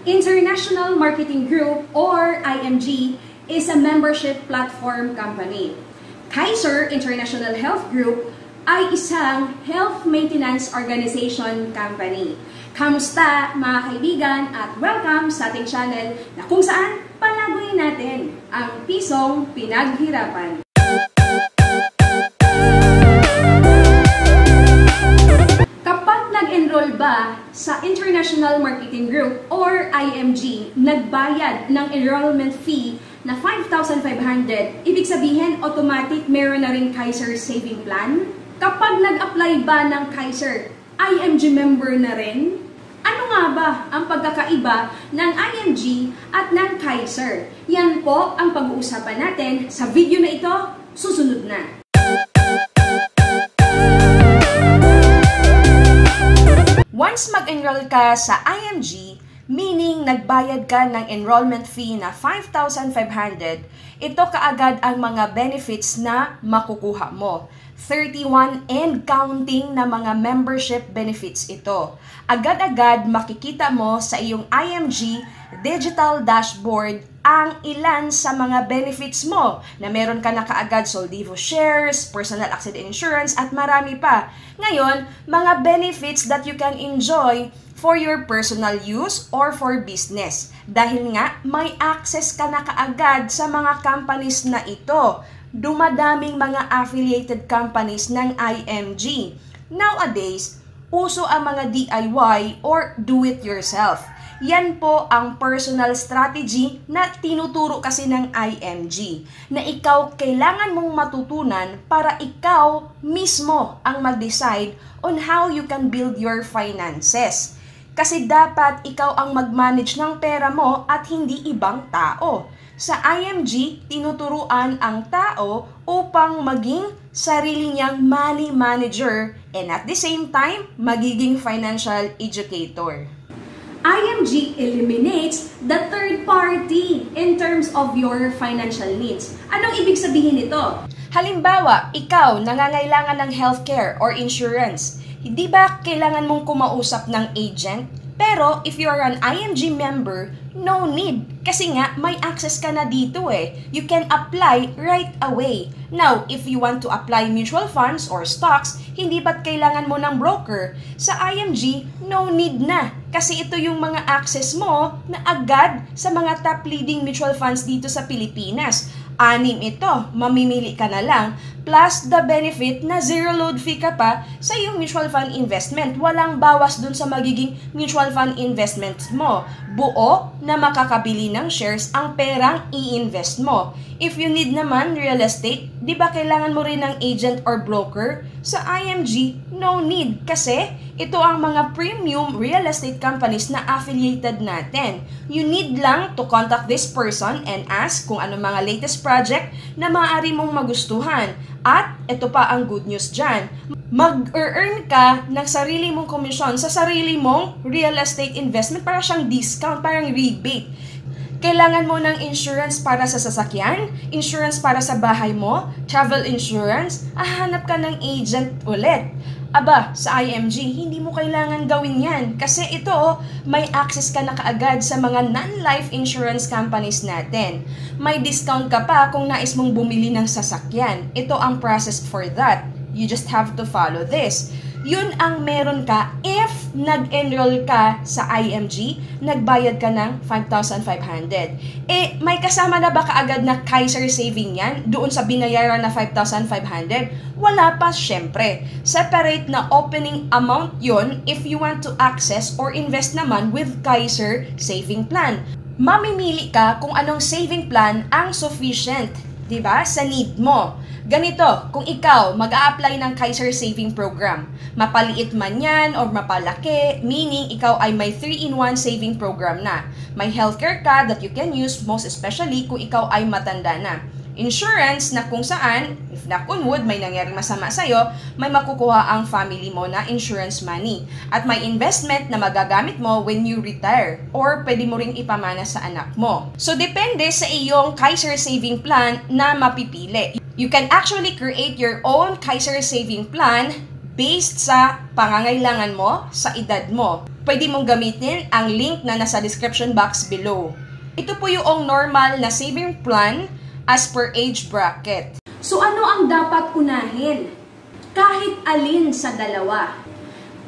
International Marketing Group or IMG is a membership platform company. Kaiser International Health Group ay isang health maintenance organization company. Kamusta mga kaibigan at welcome sa ating channel na kung saan palaguin natin ang pisong pinaghirapan. Kapag nag-enroll ba sa International Marketing Group or IMG, nagbayad ng enrollment fee na 5,500, ibig sabihin automatic meron na rin Kaiser Saving Plan? Kapag nag-apply ba ng Kaiser, IMG member na rin? Ano nga ba ang pagkakaiba ng IMG at ng Kaiser? Yan po ang pag-uusapan natin sa video na ito. Susunod na. Once mag-enroll ka sa IMG, meaning nagbayad ka ng enrollment fee na 5,500, ito kaagad ang mga benefits na makukuha mo. 31 and counting na mga membership benefits ito. Agad-agad makikita mo sa iyong IMG digital dashboard ang ilan sa mga benefits mo na meron ka na kaagad Soldivo shares, personal accident insurance at marami pa. Ngayon, mga benefits that you can enjoy for your personal use or for business. Dahil nga, may access ka na kaagad sa mga companies na ito. Dumadaming mga affiliated companies ng IMG. Nowadays, uso ang mga DIY or do-it-yourself. Yan po ang personal strategy na tinuturo kasi ng IMG na ikaw kailangan mong matutunan para ikaw mismo ang mag-decide on how you can build your finances. Kasi dapat ikaw ang mag-manage ng pera mo at hindi ibang tao. Sa IMG, tinuturuan ang tao upang maging sarili niyang money manager and at the same time, magiging financial educator. IMG eliminates the third party in terms of your financial needs. Anong ibig sabihin nito? Halimbawa, ikaw nangangailangan ng healthcare or insurance. Hindi ba kailangan mong kumausap ng agent? Pero if you are an IMG member, no need. Kasi nga, may access ka na dito eh. You can apply right away. Now, if you want to apply mutual funds or stocks, hindi ba't kailangan mo ng broker? Sa IMG, no need na. Kasi ito yung mga access mo na agad sa mga top leading mutual funds dito sa Pilipinas. 6 ito, mamimili ka na lang, plus the benefit na zero load fee ka pa sa iyong mutual fund investment. Walang bawas dun sa magiging mutual fund investment mo. Buo na makakabili ng shares ang perang i-invest mo. If you need naman real estate, di ba kailangan mo rin ng agent or broker? Sa IMG, no need kasi ito ang mga premium real estate companies na affiliated natin. You need lang to contact this person and ask kung ano mga latest project na maaari mong magustuhan. At ito pa ang good news dyan. Mag-earn ka ng sarili mong komisyon sa sarili mong real estate investment para siyang discount, parang rebate. Kailangan mo ng insurance para sa sasakyan, insurance para sa bahay mo, travel insurance, hanap ka ng agent ulit. Aba, sa IMG, hindi mo kailangan gawin yan kasi ito, may access ka na kaagad sa mga non-life insurance companies natin. May discount ka pa kung nais mong bumili ng sasakyan. Ito ang process for that. You just have to follow this. Yun ang meron ka if nag-enroll ka sa IMG, nagbayad ka ng 5,500. Eh, may kasama na ba kaagad na Kaiser Saving yan doon sa binayaran na 5,500? Wala pa, syempre. Separate na opening amount yun if you want to access or invest naman with Kaiser Saving Plan. Mamimili ka kung anong saving plan ang sufficient, di ba, sa need mo. Ganito, kung ikaw mag-a-apply ng Kaiser Saving Program, mapaliit man yan or mapalaki, meaning ikaw ay may 3-in-1 saving program na. May healthcare ka that you can use, most especially kung ikaw ay matanda na. Insurance na kung saan, if knock on wood, may nangyaring masama sa'yo, may makukuha ang family mo na insurance money. At may investment na magagamit mo when you retire or pwede mo ring ipamana sa anak mo. So, depende sa iyong Kaiser Saving Plan na mapipili. You can actually create your own Kaiser Saving Plan based sa pangangailangan mo, sa edad mo. Pwede mong gamitin ang link na nasa description box below. Ito po yung normal na saving plan as per age bracket. So ano ang dapat unahin? Kahit alin sa dalawa.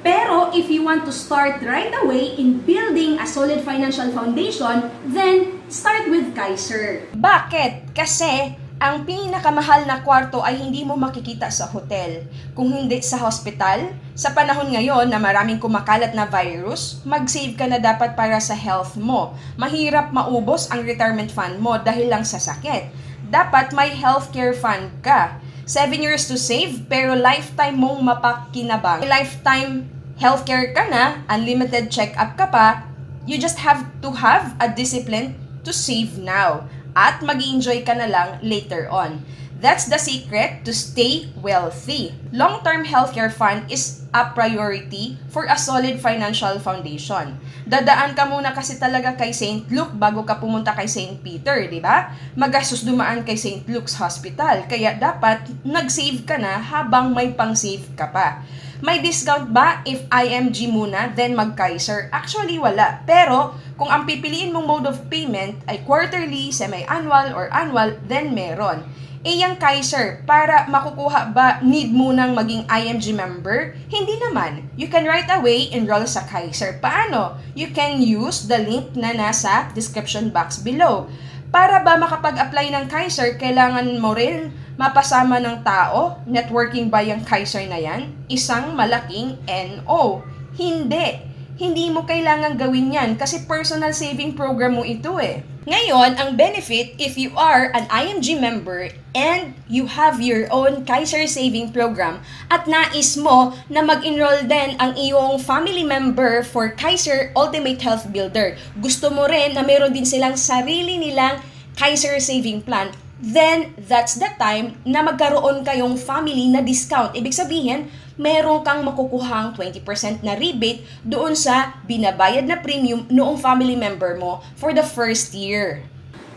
Pero if you want to start right away in building a solid financial foundation, then start with Kaiser. Bakit? Kasi ang pinakamahal na kwarto ay hindi mo makikita sa hotel. Kung hindi sa hospital, sa panahon ngayon na maraming kumakalat na virus, mag-save ka na dapat para sa health mo. Mahirap maubos ang retirement fund mo dahil lang sa sakit. Dapat may healthcare fund ka. 7 years to save, pero lifetime mong mapakinabang. Lifetime healthcare ka na, unlimited check-up ka pa, you just have to have a discipline to save now. At mag-enjoy ka na lang later on. That's the secret to stay wealthy. Long-term healthcare fund is a priority for a solid financial foundation. Dadaan ka muna kasi talaga kay St. Luke bago ka pumunta kay St. Peter, di ba? Magastos dumaan kay St. Luke's Hospital. Kaya dapat nag-save ka na habang may pang-save ka pa. May discount ba if IMG muna, then mag-Kaiser? Actually, wala. Pero, kung ang pipiliin mong mode of payment ay quarterly, semi-annual, or annual, then meron. Yung Kaiser, para makukuha ba, need munang maging IMG member? Hindi naman. You can right away enroll sa Kaiser. Paano? You can use the link na nasa description box below. Para ba makapag-apply ng Kaiser, kailangan mo rin mapasama ng tao? Networking ba yung Kaiser na yan? Isang malaking NO. Hindi. Hindi mo kailangan gawin yan kasi personal saving program mo ito eh. Ngayon, ang benefit if you are an IMG member and you have your own Kaiser saving program at nais mo na mag-enroll din ang iyong family member for Kaiser Ultimate Health Builder. Gusto mo rin na meron din silang sarili nilang Kaiser saving plan. Then, that's the time na magkaroon kayong family na discount. Ibig sabihin, meron kang makukuhang 20% na rebate doon sa binabayad na premium noong family member mo for the first year.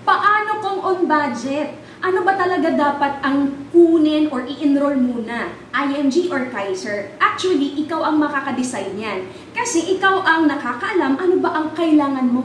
Paano kung on budget? Ano ba talaga dapat ang kunin or i-enroll muna? IMG or Kaiser? Actually, ikaw ang makaka-design yan. Kasi ikaw ang nakakaalam ano ba ang kailangan mo.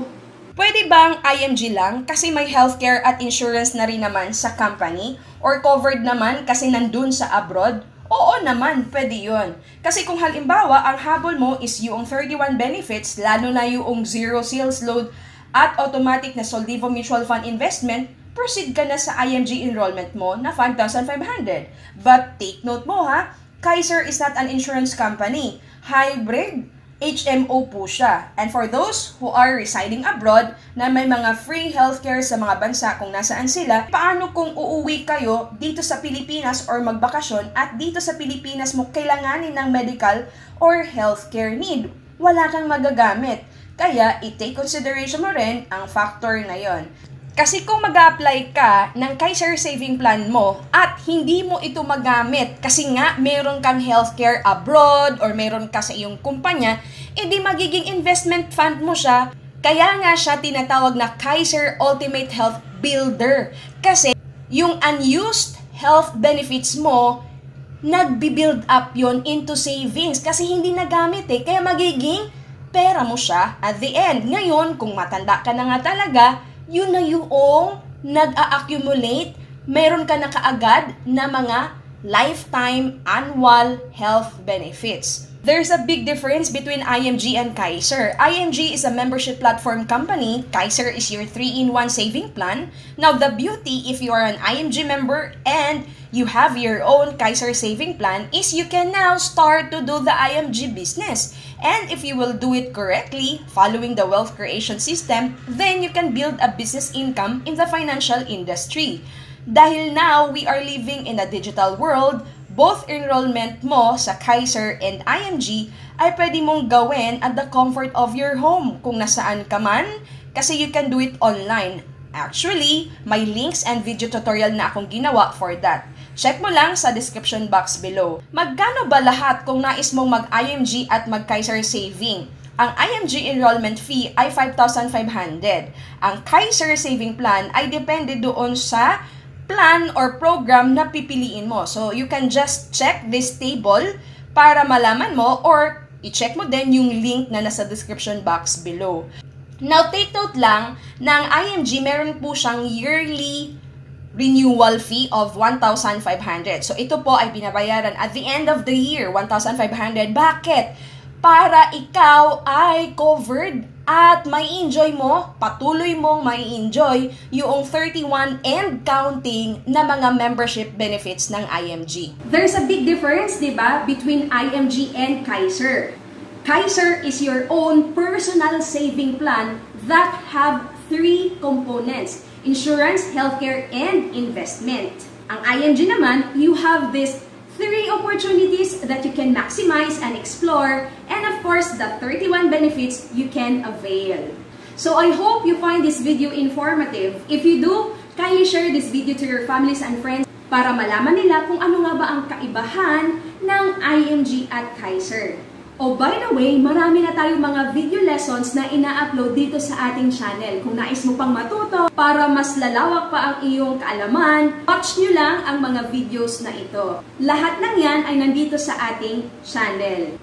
Pwede bang IMG lang kasi may healthcare at insurance na rin naman sa company? Or covered naman kasi nandun sa abroad? Oo naman, pwede yun. Kasi kung halimbawa, ang habol mo is yung 31 benefits, lalo na yung zero sales load at automatic na Soldivo Mutual Fund investment, proceed ka na sa IMG enrollment mo na 5,500. But take note mo ha, Kaiser is not an insurance company. Hybrid HMO po siya. And for those who are residing abroad na may mga free healthcare sa mga bansa kung nasaan sila, paano kung uuwi kayo dito sa Pilipinas or magbakasyon at dito sa Pilipinas mo kailanganin ng medical or healthcare need? Wala kang magagamit. Kaya, i-take consideration mo rin ang factor na yon. Kasi kung mag-a-apply ka ng Kaiser saving plan mo at hindi mo ito magamit kasi nga meron kang healthcare abroad or meron ka sa iyong kumpanya, edi magiging investment fund mo siya. Kaya nga siya tinatawag na Kaiser Ultimate Health Builder. Kasi yung unused health benefits mo, nagbi-build up yon into savings kasi hindi nagamit eh. Kaya magiging pera mo siya at the end. Ngayon, kung matanda ka na nga talaga, yun na yung nag-a-accumulate, meron ka na kaagad na mga lifetime annual health benefits. There's a big difference between IMG and Kaiser. IMG is a membership platform company. Kaiser is your 3-in-1 saving plan. Now, the beauty if you are an IMG member and you have your own Kaiser saving plan is you can now start to do the IMG business. And if you will do it correctly, following the wealth creation system, then you can build a business income in the financial industry. Dahil now, we are living in a digital world, both enrollment mo sa Kaiser and IMG ay pwede mong gawin at the comfort of your home kung nasaan ka man kasi you can do it online. Actually, may links and video tutorial na akong ginawa for that. Check mo lang sa description box below. Magkano ba lahat kung nais mong mag-IMG at mag-Kaiser saving? Ang IMG enrollment fee ay 5,500. Ang Kaiser saving plan ay depende doon sa plan or program na pipiliin mo. So, you can just check this table para malaman mo or i-check mo din yung link na nasa description box below. Now, take note lang, ng IMG, meron po siyang yearly renewal fee of 1,500. So, ito po ay binabayaran at the end of the year, 1,500. Bakit? Para ikaw ay covered at may enjoy mo, patuloy mong may enjoy yung 31 and counting na mga membership benefits ng IMG. There's a big difference, di ba, between IMG and Kaiser. Kaiser is your own personal saving plan that have 3 components: insurance, healthcare, and investment. Ang IMG naman, you have these 3 opportunities that you can maximize and explore, and of course, the 31 benefits you can avail. So I hope you find this video informative. If you do, kindly share this video to your families and friends para malaman nila kung ano nga ba ang kaibahan ng IMG at Kaiser. Oh, by the way, marami na tayong mga video lessons na ina-upload dito sa ating channel. Kung nais mo pang matuto para mas lalawak pa ang iyong kaalaman, watch nyo lang ang mga videos na ito. Lahat ng yan ay nandito sa ating channel.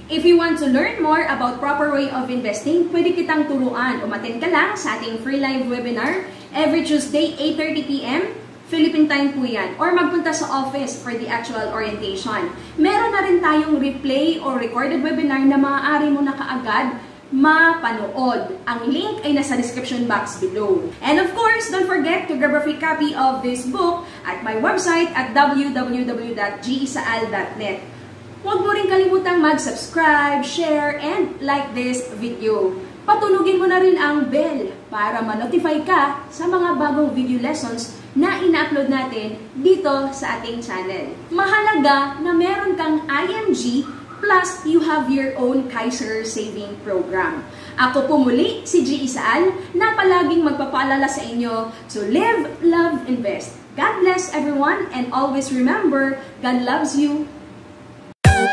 If you want to learn more about proper way of investing, pwede kitang turuan. Umattend ka lang sa ating free live webinar every Tuesday, 8:30 PM. Philippine time po yan. Or magpunta sa office for the actual orientation. Meron na rin tayong replay or recorded webinar na maaari mo na kaagad mapanood. Ang link ay nasa description box below. And of course, don't forget to grab a free copy of this book at my website at www.gisaal.net. Huwag mo rin kalimutang mag-subscribe, share, and like this video. Patulugin mo na rin ang bell para ma-notify ka sa mga bagong video lessons na ina-upload natin dito sa ating channel. Mahalaga na meron kang IMG plus you have your own Kaiser saving program. Ako po muli, si G. Isaal, na palaging magpapaalala sa inyo to live, love, invest. God bless everyone and always remember, God loves you